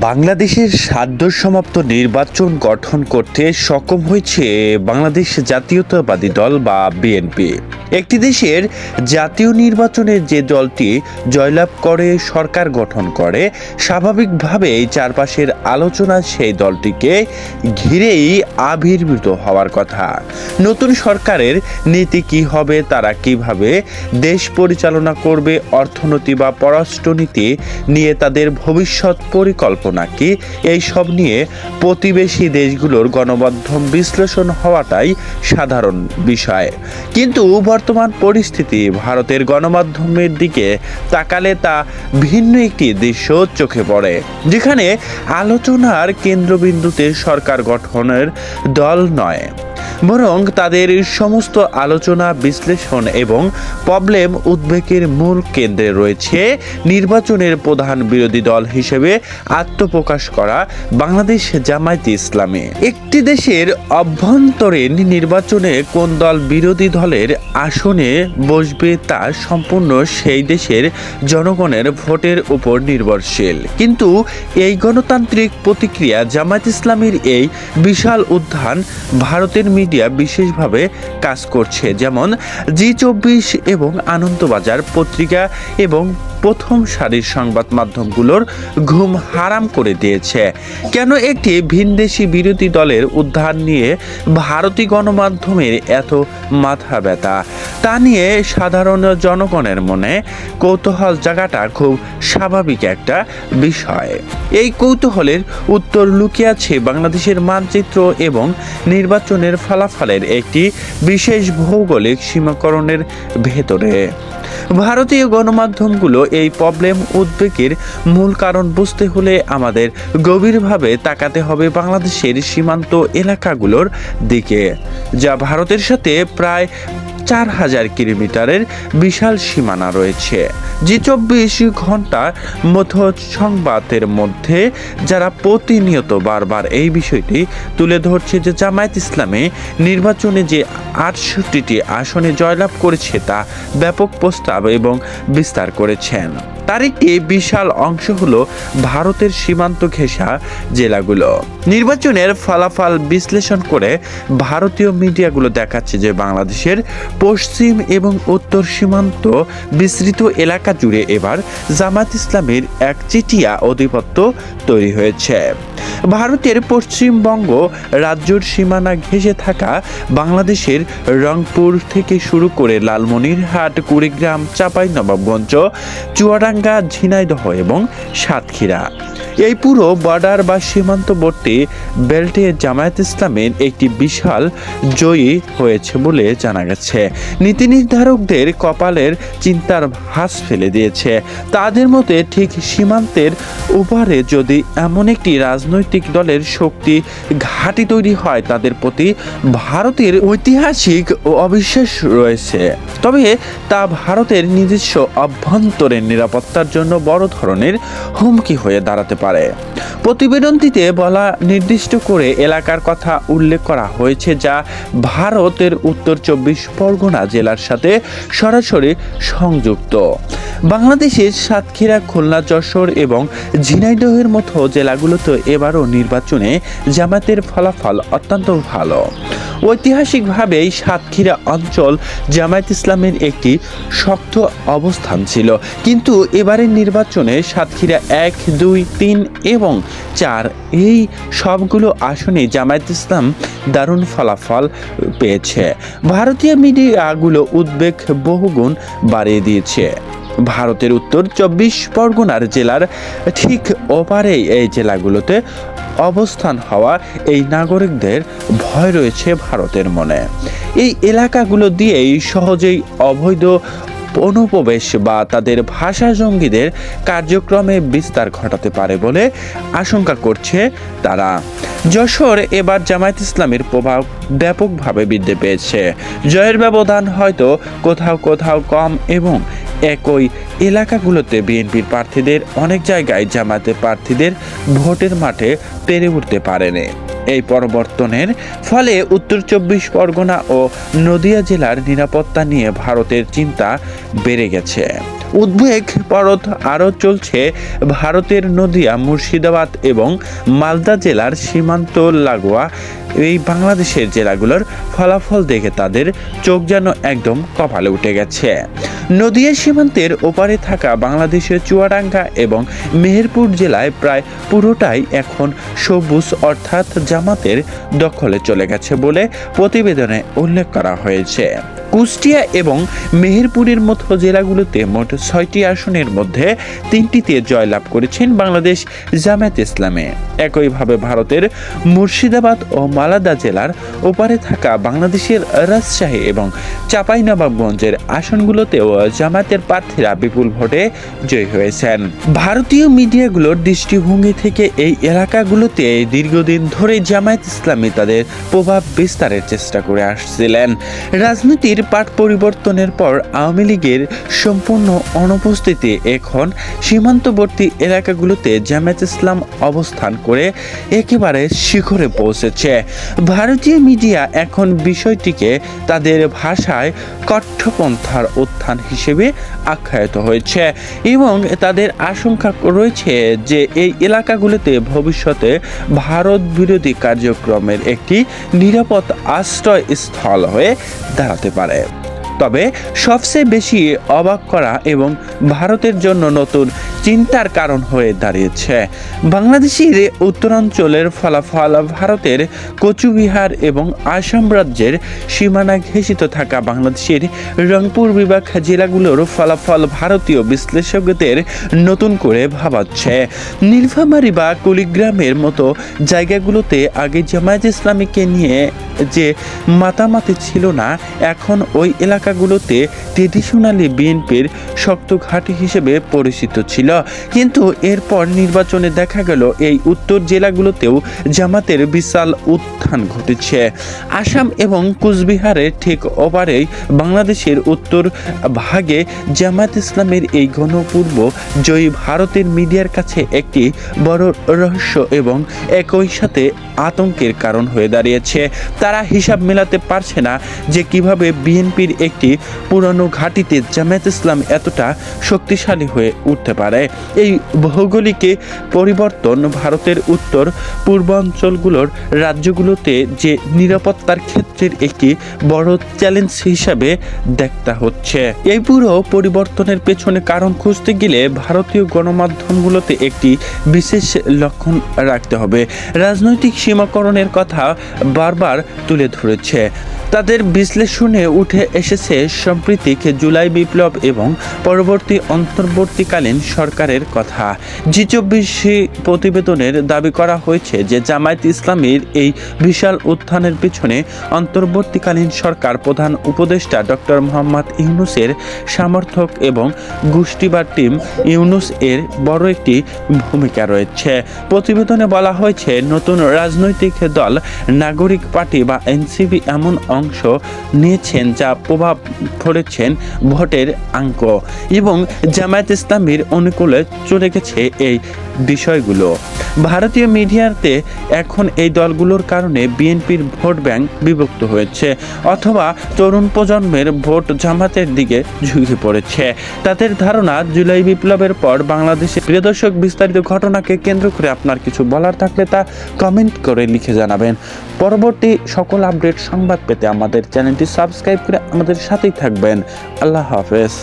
বাংলাদেশের সদ্যসমাপ্ত নির্বাচন গঠন করতে সক্ষম হয়েছে বাংলাদেশ জাতীয়তাবাদী দল বা বিএনপি। একটি দেশের জাতীয় নির্বাচনে যে দলটি জয়লাভ করে সরকার গঠন করে, স্বাভাবিকভাবেই চারপাশের আলোচনা সেই দলটিকে ঘিরেই আবির্ভূত হওয়ার কথা। নতুন সরকারের নীতি কী হবে, তারা কিভাবে দেশ পরিচালনা করবে, অর্থনীতি বা পররাষ্ট্রনীতি নিয়ে তাদের ভবিষ্যৎ পরিকল্পনা কি, এই সব নিয়ে প্রতিবেশী দেশগুলোর গণমাধ্যম বিশ্লেষণ হওয়াটাই সাধারণ বিষয়। কিন্তু বর্তমান পরিস্থিতি ভারতের গণমাধ্যমের দিকে তাকালে তা ভিন্ন একটি দৃশ্য চোখে পড়ে, যেখানে আলোচনার কেন্দ্রবিন্দুতে সরকার গঠনের দল নয়, বরং তাদের সমস্ত আলোচনা, বিশ্লেষণ এবং প্রবলেম উদ্বেগের মূল কেন্দ্রে রয়েছে নির্বাচনের প্রধান বিরোধী দল হিসেবে আত্মপ্রকাশ করা বাংলাদেশ জামায়াতে ইসলামী। একটি দেশের অভ্যন্তরীণ নির্বাচনে কোন দল বিরোধী দলের আসনে বসবে তা সম্পূর্ণ সেই দেশের জনগণের ভোটের উপর নির্ভরশীল। কিন্তু এই গণতান্ত্রিক প্রতিক্রিয়া জামায়াতে ইসলামীর এই বিশাল উত্থান ভারতের মিডিয়া বিশেষভাবে কাজ করছে, যেমন জি24 এবং আনন্দবাজার পত্রিকা এবং প্রথম সারির সংবাদ মাধ্যমগুলোর ঘুম হারাম করে দিয়েছে। কেন একটি ভিনদেশি বিরোধী দলের উদ্ধার নিয়ে ভারতীয় গণমাধ্যমের এত মাথা ব্যথা, তা নিয়ে সাধারণ জনগণের মনে কৌতূহল জাগাটা খুব স্বাভাবিক একটা বিষয়। এই কৌতূহলের উত্তর লুকিয়ে আছে বাংলাদেশের মানচিত্র এবং নির্বাচনের ফলাফলের একটি বিশেষ ভৌগোলিক সীমাকরণের ভেতরে। ভারতীয় গণমাধ্যমগুলো এই প্রবলেম উদ্বেগের মূল কারণ বুঝতে হলে আমাদের গভীরভাবে তাকাতে হবে বাংলাদেশের সীমান্ত এলাকাগুলোর দিকে, যা ভারতের সাথে প্রায় 4000 কিলোমিটারের বিশাল সীমানা রয়েছে। জি24 ঘন্টার মতো সংবাদের মধ্যে যারা প্রতিনিয়ত বারবার এই বিষয়টি তুলে ধরছে যে জামায়াতে ইসলামী নির্বাচনে যে 68টি আসনে জয়লাভ করেছে তা ব্যাপক প্রস্তাব এবং বিস্তার করেছেন, তার একটি বিশাল অংশ হলো ভারতের সীমান্ত ঘেঁষা জেলাগুলো। নির্বাচনের ফলাফল বিশ্লেষণ করে ভারতীয় মিডিয়াগুলো দেখাচ্ছে যে বাংলাদেশের পশ্চিম এবং উত্তর সীমান্ত বিস্তৃত এলাকা জুড়ে এবার জামায়াত ইসলামীর একচেটিয়া আধিপত্য তৈরি হয়েছে। ভারতের পশ্চিমবঙ্গ রাজ্যের সীমানা ঘেঁষে থাকা বাংলাদেশের রংপুর থেকে শুরু করে লালমনিরহাট, কুড়িগ্রাম, চাঁপাইনবাবগঞ্জ, চুয়াডাঙ্গা, ঝিনাইদহ এবং সাতক্ষীরা, এই পুরো বর্ডার বা সীমান্তবর্তী বেল্টে জামায়াত ইসলামের একটি বিশাল জয়ী হয়েছে বলে জানা গেছে। নীতি নির্ধারকদের কপালের চিন্তার ভাঁজ ফেলে দিয়েছে। তাদের মতে ঠিক সীমান্তের ওপারে যদি এমন একটি রাজনৈতিক দলের শক্তি ঘাঁটি তৈরি হয়, তাদের প্রতি ভারতের ঐতিহাসিক ও অবিশ্বাস রয়েছে, তবে তা ভারতের নিজস্ব অভ্যন্তরীণ নিরাপত্তার জন্য বড় ধরনের হুমকি হয়ে দাঁড়াতে পারে। প্রতিবেদনটিতে বলা নির্দিষ্ট করে এলাকার কথা উল্লেখ করা হয়েছে যা ভারতের উত্তর 24 পরগনা জেলার সাথে সরাসরি সংযুক্ত। বাংলাদেশের সাতক্ষীরা, খুলনা, যশোর এবং ঝিনাইদহের মতো জেলাগুলোতে এবারও নির্বাচনে জামায়াতের ফলাফল অত্যন্ত ভালো। ঐতিহাসিকভাবে সাতক্ষীরা অঞ্চল জামায়াত ইসলামের একটি শক্ত অবস্থান ছিল, কিন্তু এবারের নির্বাচনে সাতক্ষীরা 1, 2, 3 এবং 4 এই সবগুলো আসনে জামায়াত ইসলাম দারুণ ফলাফল পেয়েছে। ভারতীয় মিডিয়াগুলো উদ্বেগ বহুগুণ বাড়িয়ে দিয়েছে। ভারতের উত্তর 24 পরগনার জেলার ঠিক ওপারে এই জেলাগুলোতে অবস্থান হওয়া এই নাগরিকদের ভয় রয়েছে ভারতের মনে। এই এলাকাগুলো দিয়েই সহজেই অবৈধ অনুপ্রবেশ বা তাদের ভাষা জঙ্গিদের কার্যক্রমে বিস্তার ঘটাতে পারে বলে আশঙ্কা করছে তারা। যশোর এবার জামায়াত ইসলামের প্রভাব ব্যাপকভাবে বৃদ্ধি পেয়েছে। জয়ের ব্যবধান হয়তো কোথাও কোথাও কম এবং একই এলাকাগুলোতে বিএনপির প্রার্থীদের অনেক জায়গায় জামায়াতের প্রার্থীদের ভোটের মাঠে পেরে উঠতে পারেনি। এই পরিবর্তনের ফলে উত্তর 24 পরগনা ও নদিয়া জেলার নিরাপত্তা নিয়ে ভারতের চিন্তা বেড়ে গেছে। উদ্বেগ পরত আরও চলছে ভারতের নদিয়া, মুর্শিদাবাদ এবং মালদা জেলার সীমান্ত লাগোয়া এই বাংলাদেশের জেলাগুলোর ফলাফল দেখে তাদের চোখ যেন একদম কপালে উঠে গেছে। নদিয়া সীমান্তের ওপারে থাকা বাংলাদেশের চুয়াডাঙ্গা এবং মেহেরপুর জেলায় প্রায় পুরোটাই এখন সবুজ অর্থাৎ জামাতের দখলে চলে গেছে বলে প্রতিবেদনে উল্লেখ করা হয়েছে। কুষ্টিয়া এবং মেহেরপুরের মতো জেলাগুলোতে মোট 6টি আসনের মধ্যে 3টিতে জয়লাভ করেছেন বাংলাদেশ জামায়াতে ইসলামী। একইভাবে ভারতের মুর্শিদাবাদ ও মালদা জেলার ওপারে থাকা বাংলাদেশের রাজশাহী এবং চাঁপাইনবাবগঞ্জের আসনগুলোতেও জামায়াতের প্রার্থীরা বিপুল ভোটে জয়ী হয়েছেন। ভারতীয় মিডিয়াগুলোর দৃষ্টিভঙ্গি থেকে এই এলাকাগুলোতে দীর্ঘদিন ধরে জামায়াত ইসলামী তাদের প্রভাব বিস্তারের চেষ্টা করে আসছিলেন। রাজনীতির পাট পরিবর্তনের পর আওয়ামী লীগের সম্পূর্ণ অনুপস্থিতি এখন সীমান্তবর্তী এলাকাগুলোতে জামায়াত ইসলাম অবস্থান করে একেবারে শিখরে পৌঁছেছে। ভারতীয় মিডিয়া এখন বিষয়টিকে তাদের ভাষায় কট্টরপন্থার উত্থান হিসেবে আখ্যায়িত হয়েছে এবং তাদের আশঙ্কা রয়েছে যে এই এলাকাগুলোতে ভবিষ্যতে ভারত বিরোধী কার্যক্রমের একটি নিরাপদ আশ্রয়স্থল হয়ে দাঁড়াতে পারে। তবে সবচেয়ে বেশি অবাক করা এবং ভারতের জন্য নতুন চিন্তার কারণ হয়ে দাঁড়িয়েছে বাংলাদেশের উত্তরাঞ্চলের ফলাফল। ভারতের কোচবিহার এবং আসাম রাজ্যের সীমানা ঘেঁষিত থাকা বাংলাদেশের রংপুর বিভাগ জেলাগুলোর ফলাফল ভারতীয় বিশ্লেষকদের নতুন করে ভাবাচ্ছে। নীলফামারী বা কুড়িগ্রামের মতো জায়গাগুলোতে আগে জামায়াত ইসলামীকে নিয়ে যে মাতামাতি ছিল না, এখন ওই এলাকাগুলোতে ট্রেডিশনালি বিএনপির শক্ত ঘাঁটি হিসেবে পরিচিত ছিল। কিন্তু এরপর নির্বাচনে দেখা গেল এই উত্তর জেলাগুলোতেও জামাতের বিশাল উত্থান ঘটেছে। আসাম এবং কুচবিহারের ঠিক ওপারেই বাংলাদেশের উত্তর ভাগে জামায়াত ইসলামের এই গণপূর্ব জয়ী ভারতের মিডিয়ার কাছে একটি বড় রহস্য এবং একই সাথে আতঙ্কের কারণ হয়ে দাঁড়িয়েছে। তারা হিসাব মেলাতে পারছে না যে কিভাবে বিএনপির একটি পুরনো ঘাঁটিতে জামায়াত ইসলাম এতটা শক্তিশালী হয়ে উঠতে পারে। এই ভৌগোলিক পরিবর্তন ভারতের উত্তর পূর্বাঞ্চলগুলোর রাজ্যগুলোতে যে নিরাপত্তার ক্ষেত্রের একটি বড় চ্যালেঞ্জ হিসাবে দেখতে হচ্ছে। এই পুরো পরিবর্তনের পেছনে কারণ খুঁজতে গেলে ভারতীয় গণমাধ্যমগুলোতে একটি বিশেষ লক্ষণ রাখতে হবে। রাজনৈতিক সীমাকরণের কথা বারবার তুলে ধরেছে। তাদের বিশ্লেষণে উঠে এসেছে সাম্প্রতিক জুলাই বিপ্লব এবং পরবর্তী অন্তর্বর্তীকালীন সরকারের কথা। জি24 প্রতিবেদনের দাবি করা হয়েছে যে জামায়াত ইসলামীর এই বিশাল উত্থানের পিছনে অন্তর্বর্তীকালীন সরকার প্রধান উপদেষ্টা ডক্টর মোহাম্মদ ইউনূসের সমর্থক এবং গোষ্ঠী বা টিম ইউনূস এর বড় একটি ভূমিকা রয়েছে। প্রতিবেদনে বলা হয়েছে নতুন রাজনৈতিক দল নাগরিক পার্টি বা এনসিপি এমন অংশ নিয়েছেন যা প্রভাব পড়েছেন ভোটের অঙ্ক এবং জামায়াত ইসলামীর অনুকূলে চলে গেছে এই বিষয়গুলো। ভারতীয় মিডিয়াতে এখন এই দলগুলোর কারণে বিএনপির ভোট ব্যাংক বিভক্ত হয়েছে অথবা তরুণ প্রজন্মের ভোট জামাতের দিকে ঝুঁকে পড়েছে। তাদের ধারণা জুলাই বিপ্লবের পর বাংলাদেশে। প্রিয় দর্শক, বিস্তারিত ঘটনাকে কেন্দ্র করে আপনার কিছু বলার থাকলে তা কমেন্ট করে লিখে জানাবেন। পরবর্তী সকল আপডেট সংবাদ পেতে আমাদের চ্যানেলটি সাবস্ক্রাইব করে আমাদের সাথেই থাকবেন। আল্লাহ হাফেজ।